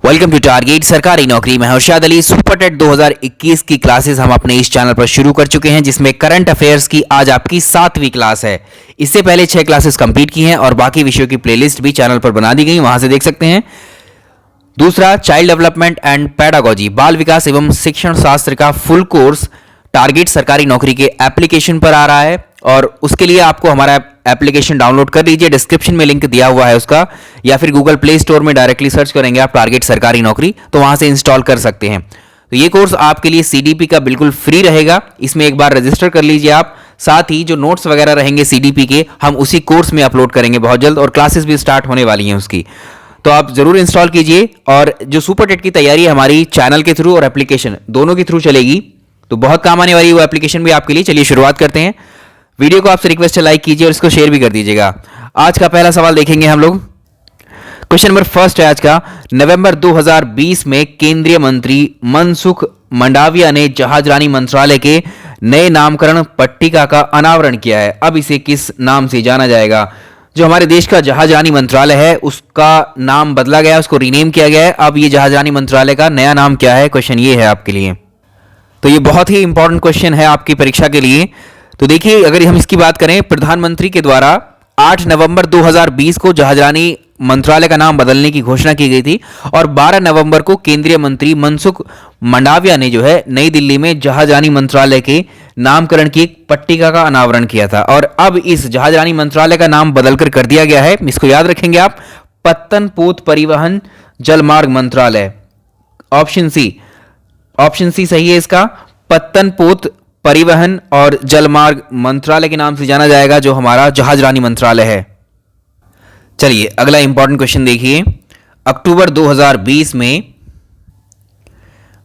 Welcome to target सरकारी नौकरी। मैं हर्षद अली। सुपर टेट 2021 की क्लासेस हम अपने इस चैनल पर शुरू कर चुके हैं, जिसमें करंट अफेयर्स की आज आपकी 7वीं क्लास है। इससे पहले 6 क्लासेस कंप्लीट की हैं और बाकी विषयों की प्लेलिस्ट भी चैनल पर बना दी गई, वहां से देख सकते हैं। दूसरा, चाइल्ड डेवलपमेंट एंड पेडागोजी, बाल विकास एवं शिक्षण शास्त्र का फुल कोर्स टारगेट सरकारी नौकरी के एप्लीकेशन पर आ रहा है और उसके लिए आपको हमारा एप्लीकेशन डाउनलोड कर लीजिए। डिस्क्रिप्शन में लिंक दिया हुआ है उसका, या फिर गूगल प्ले स्टोर में डायरेक्टली सर्च करेंगे आप टारगेट सरकारी नौकरी, तो वहां से इंस्टॉल कर सकते हैं। तो ये कोर्स आपके लिए सीडीपी का बिल्कुल फ्री रहेगा, इसमें एक बार रजिस्टर कर लीजिए आप। साथ ही जो नोट्स वगैरह रहेंगे सीडीपी के, हम उसी कोर्स में अपलोड करेंगे बहुत जल्द, और क्लासेस भी स्टार्ट होने वाली हैं उसकी, तो आप जरूर इंस्टॉल कीजिए। और जो सुपर टेट की तैयारी है हमारी चैनल के थ्रू और एप्लीकेशन दोनों के थ्रू चलेगी, तो बहुत काम आने वाली वो एप्लीकेशन भी आपके लिए। चलिए शुरुआत करते हैं। वीडियो को आपसे रिक्वेस्ट है लाइक कीजिए और इसको शेयर भी कर दीजिएगा। आज का पहला सवाल देखेंगे हम लोग। क्वेश्चन नंबर फर्स्ट है आज का। नवंबर 2020 में केंद्रीय मंत्री मनसुख मंडाविया ने जहाजरानी मंत्रालय के नए नामकरण पट्टिका का अनावरण किया है। अब इसे किस नाम से जाना जाएगा? जो हमारे देश का जहाजरानी मंत्रालय है उसका नाम बदला गया है, उसको रीनेम किया गया है। अब ये जहाजरानी मंत्रालय का नया नाम क्या है? क्वेश्चन ये है आपके लिए। तो ये बहुत ही इंपॉर्टेंट क्वेश्चन है आपकी परीक्षा के लिए। तो देखिए, अगर हम इसकी बात करें, प्रधानमंत्री के द्वारा 8 नवंबर 2020 को जहाजरानी मंत्रालय का नाम बदलने की घोषणा की गई थी और 12 नवंबर को केंद्रीय मंत्री मनसुख मंडाविया ने जो है नई दिल्ली में जहाजरानी मंत्रालय के नामकरण की एक पट्टिका का अनावरण किया था। और अब इस जहाजरानी मंत्रालय का नाम बदलकर कर दिया गया है, इसको याद रखेंगे आप, पत्तन पोत परिवहन जलमार्ग मंत्रालय। ऑप्शन सी सही है इसका। पत्तन पोत परिवहन और जलमार्ग मंत्रालय के नाम से जाना जाएगा जो हमारा जहाजरानी मंत्रालय है। चलिए अगला इंपॉर्टेंट क्वेश्चन देखिए। अक्टूबर 2020 में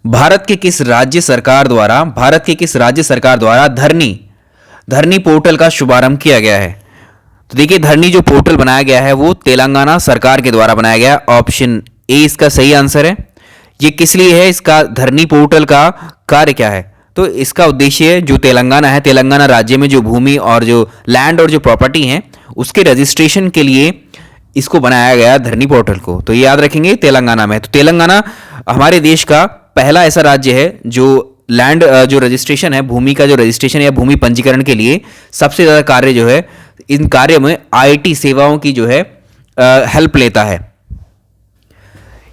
भारत के किस राज्य सरकार द्वारा धरनी पोर्टल का शुभारंभ किया गया है? तो देखिए, धरनी जो पोर्टल बनाया गया है वो तेलंगाना सरकार के द्वारा बनाया गया। ऑप्शन ए इसका सही आंसर है। ये किस लिए है? इसका धरनी पोर्टल का कार्य क्या है? तो इसका उद्देश्य जो तेलंगाना है, तेलंगाना राज्य में जो भूमि और जो लैंड और जो प्रॉपर्टी हैं उसके रजिस्ट्रेशन के लिए इसको बनाया गया धरनी पोर्टल को। तो ये याद रखेंगे, तेलंगाना में। तो तेलंगाना हमारे देश का पहला ऐसा राज्य है जो लैंड जो रजिस्ट्रेशन है, भूमि का जो रजिस्ट्रेशन या भूमि पंजीकरण के लिए सबसे ज़्यादा कार्य जो है, इन कार्य में आईटी सेवाओं की जो है हेल्प लेता है।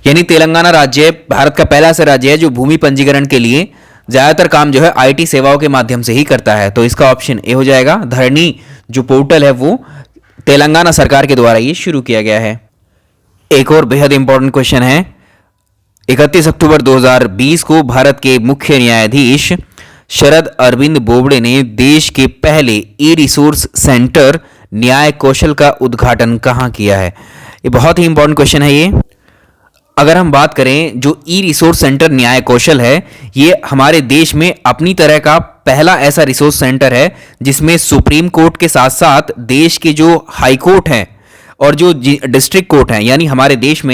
यानी तेलंगाना राज्य भारत का पहला ऐसा राज्य है जो भूमि पंजीकरण के लिए ज्यादातर काम जो है आईटी सेवाओं के माध्यम से ही करता है। तो इसका ऑप्शन ए हो जाएगा। धरनी जो पोर्टल है वो तेलंगाना सरकार के द्वारा ये शुरू किया गया है। एक और बेहद इंपॉर्टेंट क्वेश्चन है। 31 अक्टूबर 2020 को भारत के मुख्य न्यायाधीश शरद अरविंद बोबडे ने देश के पहले ई रिसोर्स सेंटर न्याय कौशल का उद्घाटन कहाँ किया है? ये बहुत ही इंपॉर्टेंट क्वेश्चन है ये। अगर हम बात करें, जो ई रिसोर्स सेंटर न्याय कौशल है, ये हमारे देश में अपनी तरह का पहला ऐसा रिसोर्स सेंटर है जिसमें सुप्रीम कोर्ट के साथ साथ देश के जो हाई कोर्ट हैं और जो डिस्ट्रिक्ट कोर्ट हैं, यानी हमारे देश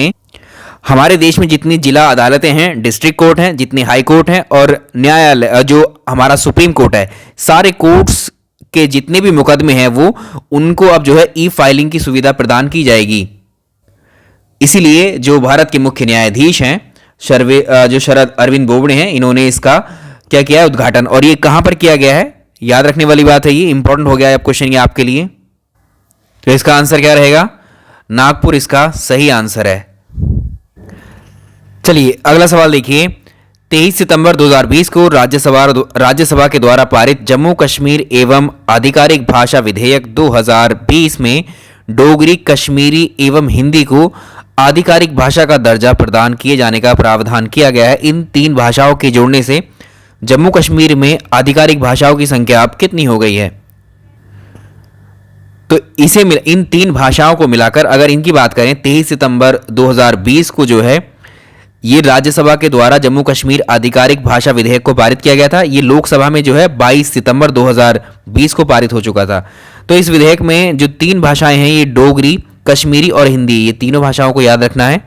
में जितनी जिला अदालतें हैं, डिस्ट्रिक्ट कोर्ट हैं, जितनी हाई कोर्ट हैं और न्यायालय जो हमारा सुप्रीम कोर्ट है, सारे कोर्ट्स के जितने भी मुकदमे हैं वो उनको अब जो है ई फाइलिंग की सुविधा प्रदान की जाएगी। इसीलिए जो भारत के मुख्य न्यायाधीश हैं जो शरद अरविंद बोबडे हैं, इन्होंने इसका क्या किया है? उद्घाटन। और ये कहां पर किया गया है? याद रखने वाली बात है, ये इंपॉर्टेंट हो गया है क्वेश्चन ये आपके लिए। तो इसका आंसर क्या रहेगा? नागपुर इसका सही आंसर है। चलिए अगला सवाल देखिए। 23 सितंबर 2020 को राज्यसभा के द्वारा पारित जम्मू कश्मीर एवं आधिकारिक भाषा विधेयक 2020 में डोगरी, कश्मीरी एवं हिंदी को आधिकारिक भाषा का दर्जा प्रदान किए जाने का प्रावधान किया गया है। इन 3 भाषाओं के जोड़ने से जम्मू कश्मीर में आधिकारिक भाषाओं की संख्या अब कितनी हो गई है? तो इन 3 भाषाओं को मिलाकर अगर इनकी बात करें, 23 सितंबर 2020 को जो है ये राज्यसभा के द्वारा जम्मू कश्मीर आधिकारिक भाषा विधेयक को पारित किया गया था। ये लोकसभा में जो है 22 सितंबर 2020 को पारित हो चुका था। तो इस विधेयक में जो 3 भाषाएं हैं, ये डोगरी, कश्मीरी और हिंदी, ये तीनों भाषाओं को याद रखना है।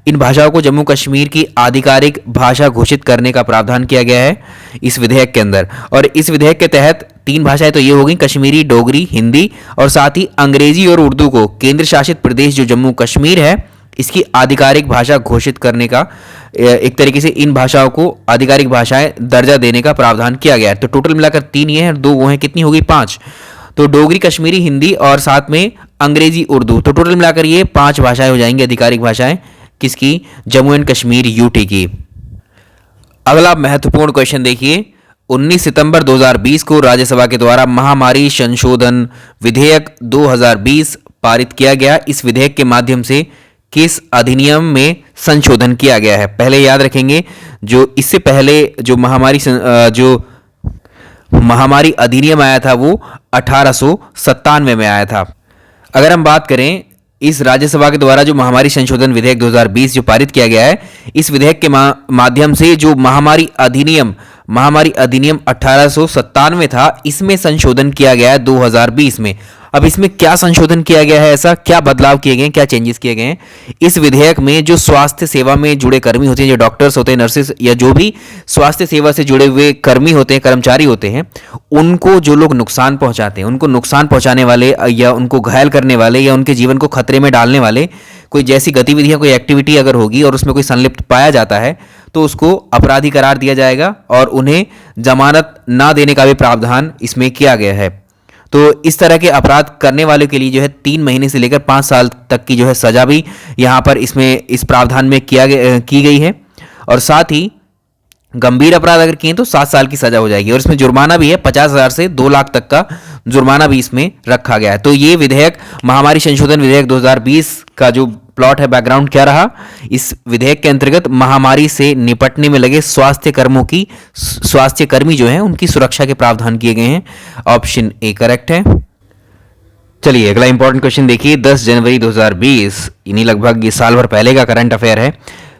इन भाषाओं को जम्मू कश्मीर की आधिकारिक भाषा घोषित करने का प्रावधान किया गया है इस विधेयक के अंदर। और इस विधेयक के तहत 3 भाषाएं तो ये हो गई, कश्मीरी, डोगरी, हिंदी, और साथ ही अंग्रेजी और उर्दू को केंद्र शासित प्रदेश जो जम्मू कश्मीर है इसकी आधिकारिक भाषा घोषित करने का, एक तरीके से इन भाषाओं को आधिकारिक भाषाएं दर्जा देने का प्रावधान किया गया है। तो टोटल मिलाकर 3 ये हैं, 2 वो हैं, कितनी होगी 5। तो डोगरी, कश्मीरी, हिंदी और साथ में अंग्रेजी, उर्दू, तो टोटल मिलाकर ये 5 भाषाएं हो जाएंगी आधिकारिक भाषाएं किसकी, जम्मू एंड कश्मीर यूटी की। अगला महत्वपूर्ण क्वेश्चन देखिए, 19 सितंबर 2020 को राज्यसभा के द्वारा महामारी संशोधन विधेयक 2020 पारित किया गया। इस विधेयक के माध्यम से किस अधिनियम में संशोधन किया गया है? पहले याद रखेंगे, जो इससे पहले जो महामारी अधिनियम आया था वो 1897 में आया था। अगर हम बात करें इस राज्यसभा के द्वारा जो महामारी संशोधन विधेयक 2020 जो पारित किया गया है, इस विधेयक के माध्यम से जो महामारी अधिनियम 1897 था, इसमें संशोधन किया गया है 2020 में। अब इसमें क्या संशोधन किया गया है, ऐसा क्या बदलाव किए गए हैं, क्या चेंजेस किए गए हैं? इस विधेयक में जो स्वास्थ्य सेवा में जुड़े कर्मी होते हैं, जो डॉक्टर्स होते हैं, नर्सेस या जो भी स्वास्थ्य सेवा से जुड़े हुए कर्मी होते हैं, कर्मचारी होते हैं, उनको जो लोग नुकसान पहुंचाते हैं, उनको नुकसान पहुंचाने वाले या उनको घायल करने वाले या उनके जीवन को खतरे में डालने वाले कोई जैसी गतिविधियां, कोई एक्टिविटी अगर होगी और उसमें कोई संलिप्त पाया जाता है तो उसको अपराधी करार दिया जाएगा और उन्हें जमानत ना देने का भी प्रावधान इसमें किया गया है। तो इस तरह के अपराध करने वालों के लिए जो है 3 महीने से लेकर 5 साल तक की जो है सजा भी यहाँ पर इसमें इस प्रावधान में की गई है। और साथ ही गंभीर अपराध अगर किए तो 7 साल की सजा हो जाएगी और इसमें जुर्माना भी है, 50,000 से 2 लाख तक का जुर्माना भी इसमें रखा गया है। तो ये विधेयक, महामारी संशोधन विधेयक 2020 का जो प्लॉट है, बैकग्राउंड क्या रहा, इस विधेयक के अंतर्गत महामारी से निपटने में लगे स्वास्थ्य कर्मी जो हैं उनकी सुरक्षा के प्रावधान किए गए हैं। ऑप्शन ए करेक्ट है। चलिए अगला इंपॉर्टेंट क्वेश्चन देखिए, 10 जनवरी 2020 यानी लगभग ये साल भर पहले का करंट अफेयर है।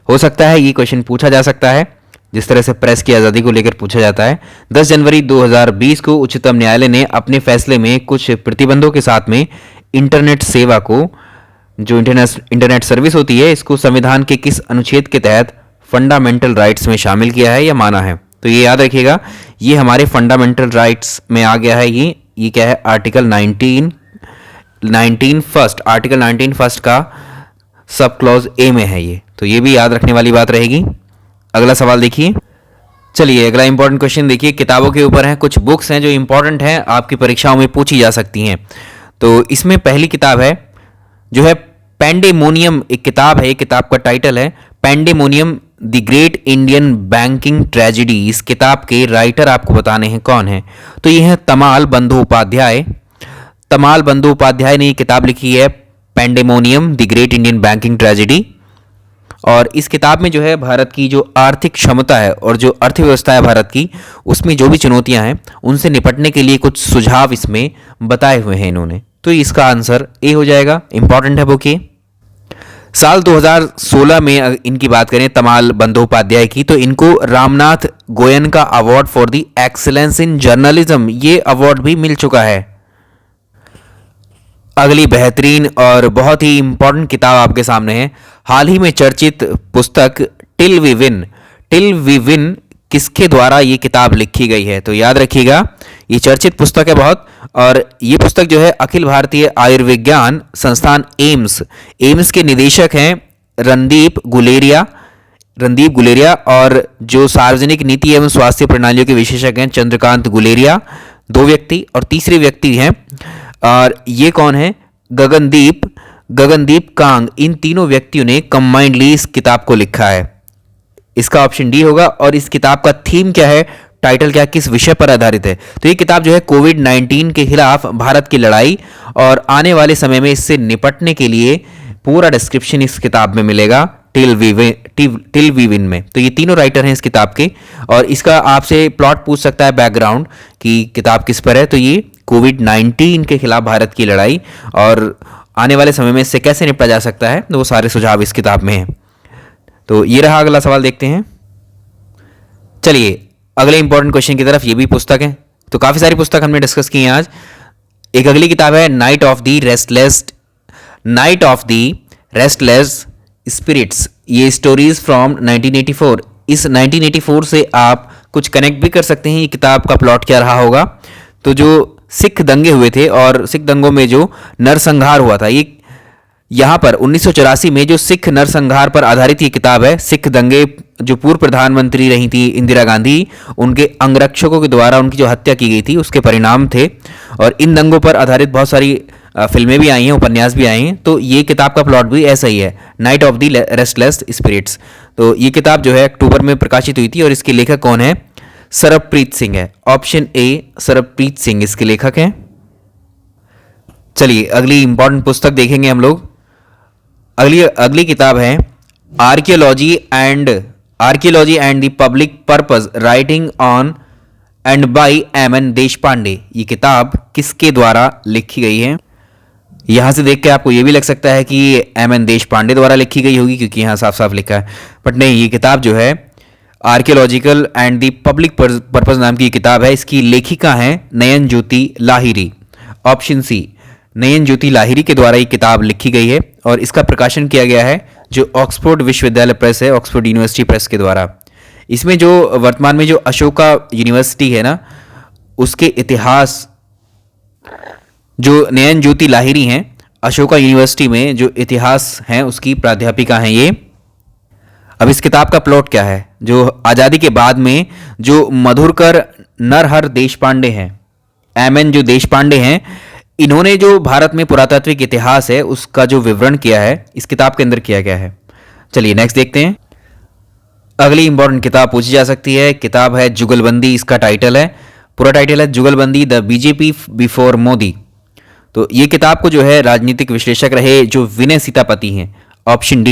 हो सकता है ये क्वेश्चन पूछा जा सकता है, जिस तरह से प्रेस की आज़ादी को लेकर पूछा जाता है। 10 जनवरी 2020 को उच्चतम न्यायालय ने अपने फैसले में कुछ प्रतिबंधों के साथ में इंटरनेट सेवा को, जो इंटरनेट सर्विस होती है, इसको संविधान के किस अनुच्छेद के तहत फंडामेंटल राइट्स में शामिल किया है या माना है? तो ये याद रखिएगा, ये हमारे फंडामेंटल राइट्स में आ गया है। ये क्या है? आर्टिकल 19 फर्स्ट, आर्टिकल 19 फर्स्ट का सब क्लॉज ए में है ये, तो ये भी याद रखने वाली बात रहेगी। अगला सवाल देखिए, चलिए अगला इंपॉर्टेंट क्वेश्चन देखिए, किताबों के ऊपर है, कुछ बुक्स हैं जो इंपॉर्टेंट हैं, आपकी परीक्षाओं में पूछी जा सकती हैं। तो इसमें पहली किताब है जो है पैंडेमोनियम, एक किताब है, किताब का टाइटल है pandemonium the great Indian banking tragedy. इस किताब के राइटर आपको बताने हैं कौन है। तो ये है तमाल बंदोपाध्याय। तमाल बंदोपाध्याय ने ये किताब लिखी है pandemonium the great Indian banking tragedy. और इस किताब में जो है भारत की जो आर्थिक क्षमता है और जो अर्थव्यवस्था है भारत की, उसमें जो भी चुनौतियां हैं उनसे निपटने के लिए कुछ सुझाव इसमें बताए हुए हैं इन्होंने। तो इसका आंसर ए हो जाएगा, इंपॉर्टेंट है बुक ये। साल 2016 में इनकी बात करें तमाल बंदोपाध्याय की, तो इनको Ramnath Goenka award for the excellence in journalism, ये अवार्ड भी मिल चुका है। अगली बेहतरीन और बहुत ही इंपॉर्टेंट किताब आपके सामने है, हाल ही में चर्चित पुस्तक till we win. Till we win किसके द्वारा ये किताब लिखी गई है? तो याद रखिएगा, ये चर्चित पुस्तक है बहुत, और ये पुस्तक जो है अखिल भारतीय आयुर्विज्ञान संस्थान एम्स के निदेशक हैं रणदीप गुलेरिया और जो सार्वजनिक नीति एवं स्वास्थ्य प्रणालियों के विशेषज्ञ हैं चंद्रकांत गुलेरिया, 2 व्यक्ति, और तीसरे व्यक्ति हैं, और ये कौन है? गगनदीप कांग। इन तीनों व्यक्तियों ने कंबाइंडली इस किताब को लिखा है। इसका ऑप्शन डी होगा। और इस किताब का थीम क्या है, टाइटल क्या, किस विषय पर आधारित है? तो ये किताब जो है कोविड-19 के खिलाफ भारत की लड़ाई और आने वाले समय में इससे निपटने के लिए पूरा डिस्क्रिप्शन इस किताब में मिलेगा, टिल वी विन में। तो ये तीनों राइटर हैं इस किताब के, और इसका आपसे प्लॉट पूछ सकता है, बैकग्राउंड कि किताब किस पर है। तो ये कोविड-19 के खिलाफ भारत की लड़ाई और आने वाले समय में इससे कैसे निपटा जा सकता है, तो वो सारे सुझाव इस किताब में हैं। तो ये रहा, अगला सवाल देखते हैं। चलिए अगले इंपॉर्टेंट क्वेश्चन की तरफ, ये भी पुस्तक है। तो काफ़ी सारी पुस्तक हमने डिस्कस की हैं आज। एक अगली किताब है night of the restless spirits, ये स्टोरीज फ्रॉम 1984। इस 1984 से आप कुछ कनेक्ट भी कर सकते हैं, ये किताब का प्लॉट क्या रहा होगा। तो जो सिख दंगे हुए थे और सिख दंगों में जो नरसंहार हुआ था, यहाँ पर 1984 में जो सिख नरसंहार पर आधारित ये किताब है, सिख दंगे, जो पूर्व प्रधानमंत्री रही थी इंदिरा गांधी, उनके अंगरक्षकों के द्वारा उनकी जो हत्या की गई थी उसके परिणाम थे। और इन दंगों पर आधारित बहुत सारी फिल्में भी आई हैं, उपन्यास भी आए हैं। तो ये किताब का प्लॉट भी ऐसा ही है, night of the restless spirits. तो ये किताब जो है अक्टूबर में प्रकाशित हुई थी और इसके लेखक कौन है? सरबप्रीत सिंह है। ऑप्शन ए सरबप्रीत सिंह इसके लेखक हैं। चलिए अगली इंपॉर्टेंट पुस्तक देखेंगे हम लोग। अगली किताब है archaeology and the public purpose writing on and by एम.एन. देशपांडे। ये किताब किसके द्वारा लिखी गई है? यहां से देख के आपको ये भी लग सकता है कि एम.एन. देशपांडे द्वारा लिखी गई होगी, क्योंकि यहां साफ साफ लिखा है। बट नहीं, ये किताब जो है archaeological and the public purpose नाम की किताब है। इसकी लेखिका है नयन ज्योति लाहिरी। ऑप्शन सी, नयन ज्योति लाहिरी के द्वारा ये किताब लिखी गई है और इसका प्रकाशन किया गया है जो ऑक्सफोर्ड विश्वविद्यालय प्रेस है, ऑक्सफोर्ड यूनिवर्सिटी प्रेस के द्वारा। इसमें जो वर्तमान में जो अशोका यूनिवर्सिटी है ना, उसके इतिहास जो नयन ज्योति लाहिरी हैं, अशोका यूनिवर्सिटी में जो इतिहास हैं उसकी प्राध्यापिका हैं ये। अब इस किताब का प्लॉट क्या है? जो आज़ादी के बाद में जो मधुरकर नरहर देशपांडे हैं, एम.एन. जो देशपांडे हैं, इन्होंने जो भारत में पुरातात्विक इतिहास है उसका जो विवरण किया है इस किताब के अंदर किया गया है। चलिए नेक्स्ट देखते हैं। अगली इंपॉर्टेंट किताब पूछी जा सकती है, किताब है जुगलबंदी। इसका टाइटल है, पूरा टाइटल है जुगलबंदी द बीजेपी बिफोर मोदी। तो ये किताब को जो है राजनीतिक विश्लेषक रहे जो विनय सीतापति हैं। ऑप्शन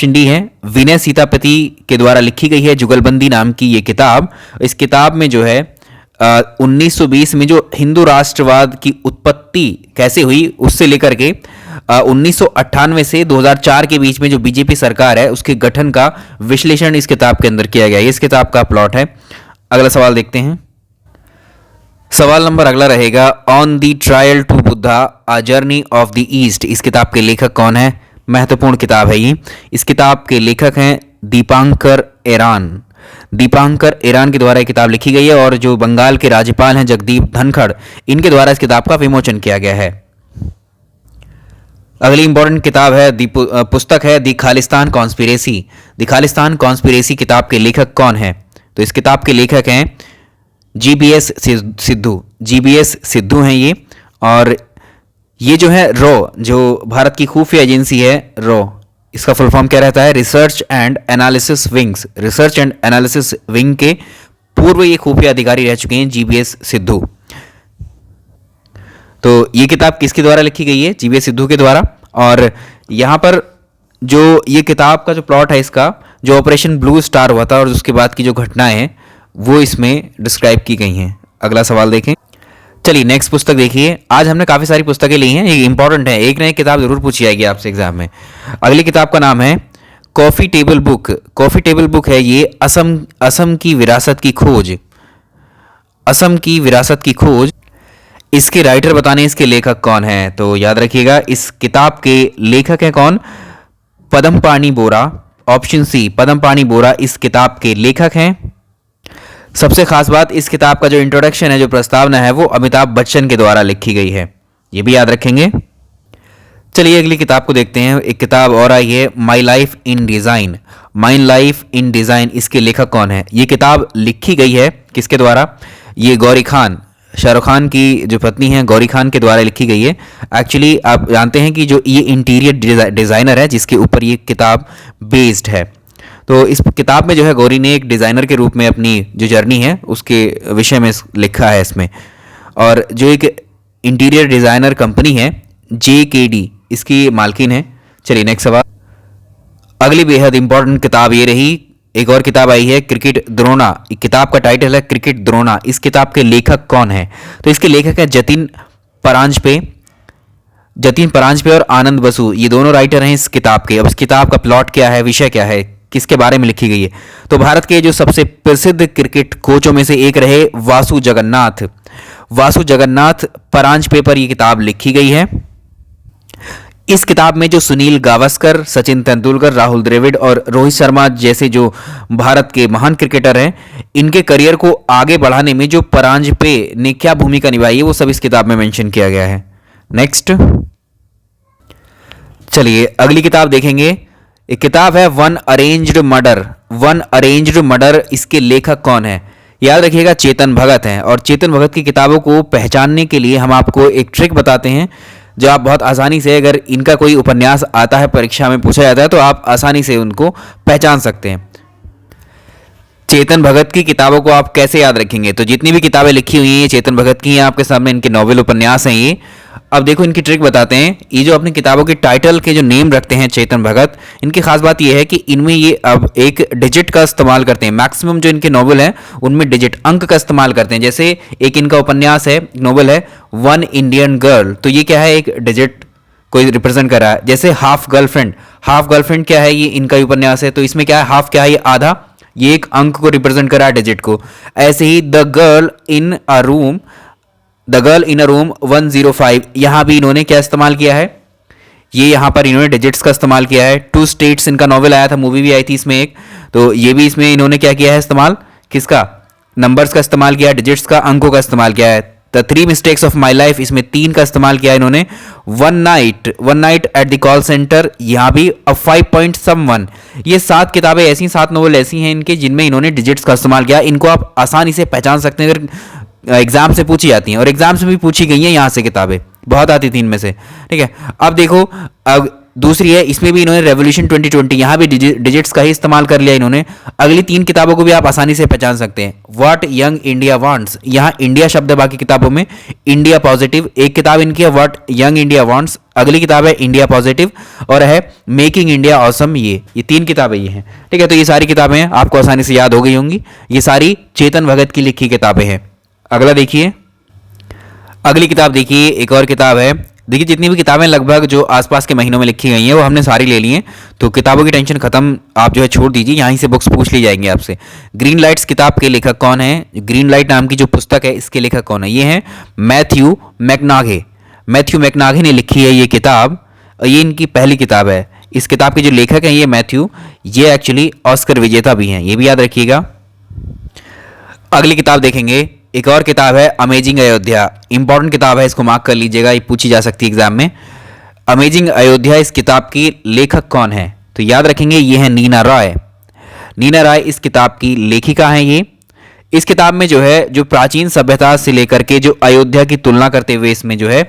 डी है, विनय सीतापति के द्वारा लिखी गई है जुगलबंदी नाम की ये किताब। इस किताब में जो है 1920 में जो हिंदू राष्ट्रवाद की उत्पत्ति कैसे हुई उससे लेकर के 1998 से 2004 के बीच में जो बीजेपी सरकार है उसके गठन का विश्लेषण इस किताब के अंदर किया गया है। इस किताब का प्लॉट है। अगला सवाल देखते हैं। सवाल नंबर अगला रहेगा, on the trial to Buddha a journey of the east. इस किताब के लेखक कौन है? महत्वपूर्ण किताब है ये। इस किताब के लेखक हैं दीपांकर ईरान के द्वारा ये किताब लिखी गई है और जो बंगाल के राज्यपाल हैं जगदीप धनखड़, इनके द्वारा इस किताब का विमोचन किया गया है। अगली इंपॉर्टेंट किताब है, पुस्तक है दी खालिस्तान कॉन्स्पिरेसी। दी खालिस्तान कॉन्स्पिरेसी किताब के लेखक कौन है? तो इस किताब के लेखक हैं जीबीएस सिद्धू हैं ये। और ये जो है रॉ, जो भारत की खुफिया एजेंसी है रॉ, इसका फुल फॉर्म क्या रहता है? रिसर्च एंड एनालिसिस विंग के पूर्व ये खुफिया अधिकारी रह चुके हैं जीबीएस सिद्धू। तो ये किताब किसके द्वारा लिखी गई है? जीबीएस सिद्धू के द्वारा। और यहाँ पर जो ये किताब का जो प्लॉट है, इसका जो ऑपरेशन ब्लू स्टार हुआ था और उसके बाद की जो घटनाएं हैं वो इसमें डिस्क्राइब की गई हैं। अगला सवाल देखें। चलिए नेक्स्ट पुस्तक देखिए। आज हमने काफ़ी सारी पुस्तकें ली हैं, ये इंपॉर्टेंट है, एक ना एक किताब जरूर पूछी जाएगी आपसे एग्जाम में। अगली किताब का नाम है कॉफ़ी टेबल बुक है ये, असम की विरासत की खोज। इसके राइटर बताने, इसके लेखक कौन है? तो याद रखिएगा इस किताब के लेखक हैं कौन? पदमपाणि बोरा। ऑप्शन सी, पदमपाणि बोरा इस किताब के लेखक हैं। सबसे खास बात, इस किताब का जो इंट्रोडक्शन है, जो प्रस्तावना है, वो अमिताभ बच्चन के द्वारा लिखी गई है, ये भी याद रखेंगे। चलिए अगली किताब को देखते हैं। एक किताब और आई है, माई लाइफ इन डिज़ाइन। इसके लेखक कौन है? ये किताब लिखी गई है किसके द्वारा? ये गौरी खान, शाहरुख खान की जो पत्नी है गौरी खान के द्वारा लिखी गई है। एक्चुअली आप जानते हैं कि जो ये इंटीरियर डिज़ाइनर है जिसके ऊपर ये किताब बेस्ड है, तो इस किताब में जो है गौरी ने एक डिज़ाइनर के रूप में अपनी जो जर्नी है उसके विषय में लिखा है इसमें। और जो एक इंटीरियर डिज़ाइनर कंपनी है JKD, इसकी मालकिन है। चलिए नेक्स्ट सवाल। अगली बेहद इंपॉर्टेंट किताब ये रही, एक और किताब आई है क्रिकेट द्रोणा। किताब का टाइटल है क्रिकेट द्रोणा। इस किताब के लेखक कौन है? तो इसके लेखक है जतिन परांजपे और आनंद बसु, ये दोनों राइटर हैं इस किताब के। अब इस किताब का प्लॉट क्या है, विषय क्या है, किसके बारे में लिखी गई है? तो भारत के जो सबसे प्रसिद्ध क्रिकेट कोचों में से एक रहे वासु जगन्नाथ परांजपे पर यह किताब लिखी गई है। इस किताब में जो सुनील गावस्कर, सचिन तेंदुलकर, राहुल द्रविड़ और रोहित शर्मा जैसे जो भारत के महान क्रिकेटर हैं, इनके करियर को आगे बढ़ाने में जो परांजपे ने क्या भूमिका निभाई है वो सब इस किताब में मेंशन किया गया है। नेक्स्ट चलिए अगली किताब देखेंगे। एक किताब है one arranged murder. One arranged murder, इसके लेखक कौन है? याद रखिएगा चेतन भगत हैं। और चेतन भगत की किताबों को पहचानने के लिए हम आपको एक ट्रिक बताते हैं, जो आप बहुत आसानी से, अगर इनका कोई उपन्यास आता है परीक्षा में पूछा जाता है तो आप आसानी से उनको पहचान सकते हैं। चेतन भगत की किताबों को आप कैसे याद रखेंगे? तो जितनी भी किताबें लिखी हुई हैं चेतन भगत की हैं, आपके सामने इनके नॉवेल उपन्यास हैं ये। अब देखो इनकी ट्रिक बताते हैं। ये जो अपनी किताबों के टाइटल के जो नेम रखते हैं चेतन भगत, इनकी खास बात ये है कि इनमें ये अब एक डिजिट का इस्तेमाल करते हैं। मैक्सिमम जो इनके नॉवेल हैं उनमें डिजिट, अंक का इस्तेमाल करते हैं। जैसे एक इनका उपन्यास है, नॉवेल है वन इंडियन गर्ल, तो ये क्या है, एक डिजिट कोई रिप्रेजेंट कर रहा है। जैसे हाफ गर्लफ्रेंड, हाफ गर्लफ्रेंड क्या है, ये इनका उपन्यास है, तो इसमें क्या है, हाफ क्या है, ये आधा, ये एक अंक को रिप्रेजेंट कर रहा है, डिजिट को। ऐसे ही the girl in a room, the girl in a room 105, यहां भी इन्होंने क्या इस्तेमाल किया है, ये यहां पर इन्होंने डिजिट्स का इस्तेमाल किया है। टू स्टेट्स इनका नॉवेल आया था, मूवी भी आई थी इसमें एक, तो ये भी इसमें इन्होंने क्या किया है इस्तेमाल, किसका, नंबर्स का इस्तेमाल किया है, डिजिट्स का, अंकों का इस्तेमाल किया है। The three mistakes of my life, इसमें 3 का इस्तेमाल किया है इन्होंने। One night at the call centre, यहां भी अ 5 पॉइंट समवन, ये 7 किताबें ऐसी, 7 नॉवेल ऐसी हैं इनके जिनमें इन्होंने डिजिट्स का इस्तेमाल किया। इनको आप आसानी से पहचान सकते हैं अगर एग्जाम से पूछी जाती हैं, और एग्जाम से भी पूछी गई हैं यहाँ से किताबें, बहुत आती थी इनमें से। ठीक है, अब देखो अब दूसरी है, इसमें भी इन्होंने रेवोल्यूशन 2020, यहाँ भी डिजिट्स का ही इस्तेमाल कर लिया इन्होंने। अगली 3 किताबों को भी आप आसानी से पहचान सकते हैं। व्हाट यंग इंडिया वांट्स, यहाँ इंडिया शब्द है बाकी किताबों में, इंडिया पॉजिटिव, एक किताब इनकी है व्हाट यंग इंडिया वांट्स, अगली किताब है इंडिया पॉजिटिव, और है मेकिंग इंडिया ऑसम। ये 3 किताबें ये हैं। ठीक है, तो ये सारी किताबें आपको आसानी से याद हो गई होंगी। ये सारी चेतन भगत की लिखी किताबें हैं। अगला देखिए, अगली किताब देखिए, एक और किताब है। देखिए जितनी भी किताबें लगभग जो आसपास के महीनों में लिखी गई हैं वो हमने सारी ले ली हैं, तो किताबों की टेंशन खत्म, आप जो है छोड़ दीजिए, यहीं से बुक्स पूछ ली जाएंगी आपसे। ग्रीन लाइट्स किताब के लेखक कौन है? ग्रीन लाइट नाम की जो पुस्तक है इसके लेखक कौन है? ये हैं मैथ्यू मैकनाघे। मैथ्यू मैकनाघे ने लिखी है ये किताब, ये इनकी पहली किताब है। इस किताब के जो लेखक हैं ये मैथ्यू, ये एक्चुअली ऑस्कर विजेता भी हैं, ये भी याद रखिएगा। अगली किताब देखेंगे, एक और किताब है अमेजिंग अयोध्या। इंपॉर्टेंट किताब है, इसको मार्क कर लीजिएगा, ये पूछी जा सकती है एग्जाम में। अमेजिंग अयोध्या, इस किताब की लेखक कौन है? तो याद रखेंगे ये है नीना रॉय। नीना रॉय इस किताब की लेखिका हैं ये। इस किताब में जो है, जो प्राचीन सभ्यता से लेकर के जो अयोध्या की तुलना करते हुए इसमें जो है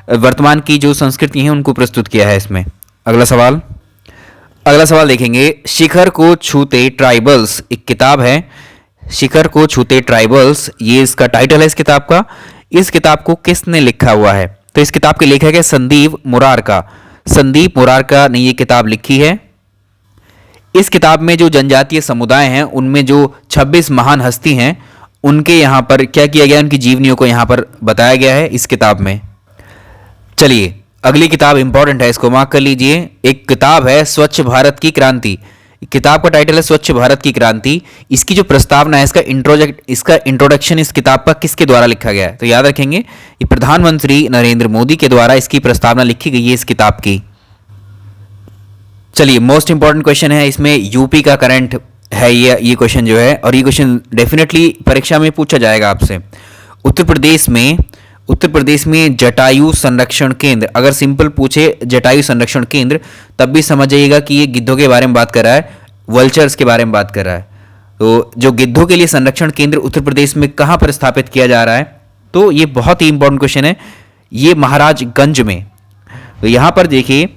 वर्तमान की जो संस्कृति है उनको प्रस्तुत किया है इसमें। अगला सवाल, अगला सवाल देखेंगे, शिखर को छूते ट्राइबल्स, एक किताब है शिखर को छूते ट्राइबल्स, ये इसका टाइटल है इस किताब का। इस किताब को किसने लिखा हुआ है? तो इस किताब के लेखक है संदीप मुरारका। संदीप मुरारका ने ये किताब लिखी है। इस किताब में जो जनजातीय समुदाय हैं उनमें जो 26 महान हस्ती हैं उनके यहाँ पर क्या किया गया, उनकी जीवनियों को यहाँ पर बताया गया है इस किताब में। चलिए अगली किताब इंपॉर्टेंट है, इसको मार्क कर लीजिए। एक किताब है स्वच्छ भारत की क्रांति। किताब का टाइटल है स्वच्छ भारत की क्रांति। इसकी जो प्रस्तावना है, इसका इंट्रोडक्शन इस किताब का किसके द्वारा लिखा गया है? तो याद रखेंगे ये प्रधानमंत्री नरेंद्र मोदी के द्वारा इसकी प्रस्तावना लिखी गई है इस किताब की। चलिए मोस्ट इंपॉर्टेंट क्वेश्चन है इसमें, यूपी का करंट है ये क्वेश्चन जो है, और ये क्वेश्चन डेफिनेटली परीक्षा में पूछा जाएगा आपसे। उत्तर प्रदेश में जटायु संरक्षण केंद्र, अगर सिंपल पूछे जटायु संरक्षण केंद्र तब भी समझ जाइएगा कि ये गिद्धों के बारे में बात कर रहा है, वल्चर्स के बारे में बात कर रहा है। तो जो गिद्धों के लिए संरक्षण केंद्र उत्तर प्रदेश में कहाँ पर स्थापित किया जा रहा है, तो ये बहुत ही इंपॉर्टेंट क्वेश्चन है, ये महाराजगंज में। तो यहाँ पर देखिए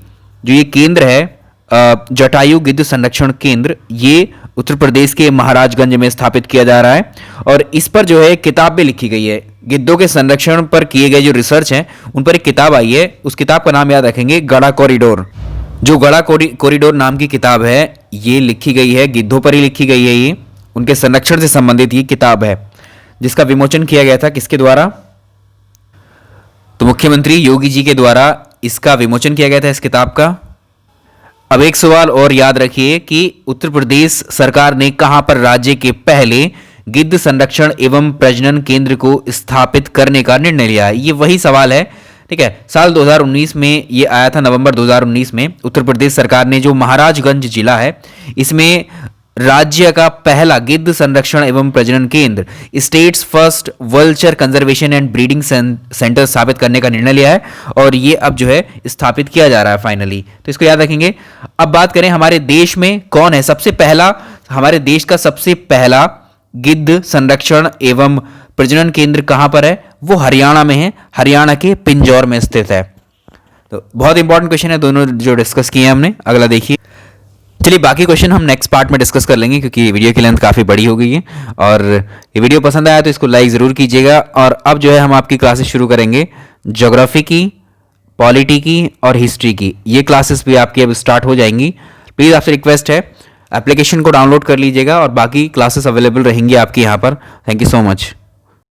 जो ये केंद्र है जटायु गिद्ध संरक्षण केंद्र, ये उत्तर प्रदेश के महाराजगंज में स्थापित किया जा रहा है, और इस पर जो है किताब भी लिखी गई है। गिद्धों के संरक्षण पर किए गए जो रिसर्च हैं उन पर एक किताब आई है, उस किताब का नाम याद रखेंगे गड़ा कॉरिडोर। जो गड़ा कॉरिडोर नाम की किताब है ये लिखी गई है, गिद्धों पर ही लिखी गई है, ये उनके संरक्षण से संबंधित ये किताब है, जिसका विमोचन किया गया था किसके द्वारा? तो मुख्यमंत्री योगी जी के द्वारा इसका विमोचन किया गया था इस किताब का। अब एक सवाल और याद रखिए कि उत्तर प्रदेश सरकार ने कहां पर राज्य के पहले गिद्ध संरक्षण एवं प्रजनन केंद्र को स्थापित करने का निर्णय लिया है? ये वही सवाल है, ठीक है। साल 2019 में ये आया था, नवंबर 2019 में उत्तर प्रदेश सरकार ने जो महाराजगंज जिला है इसमें राज्य का पहला गिद्ध संरक्षण एवं प्रजनन केंद्र, states first vulture conservation and breeding centre स्थापित करने का निर्णय लिया है और ये अब जो है स्थापित किया जा रहा है फाइनली, तो इसको याद रखेंगे। अब बात करें हमारे देश में कौन है सबसे पहला, हमारे देश का सबसे पहला गिद्ध संरक्षण एवं प्रजनन केंद्र कहां पर है, वो हरियाणा में है, हरियाणा के पिंजौर में स्थित है। तो बहुत इंपॉर्टेंट क्वेश्चन है दोनों जो डिस्कस किए हैं हमने। अगला देखिए, चलिए बाकी क्वेश्चन हम नेक्स्ट पार्ट में डिस्कस कर लेंगे क्योंकि वीडियो की लेंथ काफ़ी बड़ी हो गई है। और ये वीडियो पसंद आया तो इसको लाइक ज़रूर कीजिएगा। और अब जो है हम आपकी क्लासेस शुरू करेंगे ज्योग्राफी की, पॉलिटी की और हिस्ट्री की। ये क्लासेस भी आपकी अब स्टार्ट हो जाएंगी। प्लीज़ आपसे रिक्वेस्ट है एप्लीकेशन को डाउनलोड कर लीजिएगा और बाकी क्लासेस अवेलेबल रहेंगी आपकी यहाँ पर। Thank you so much.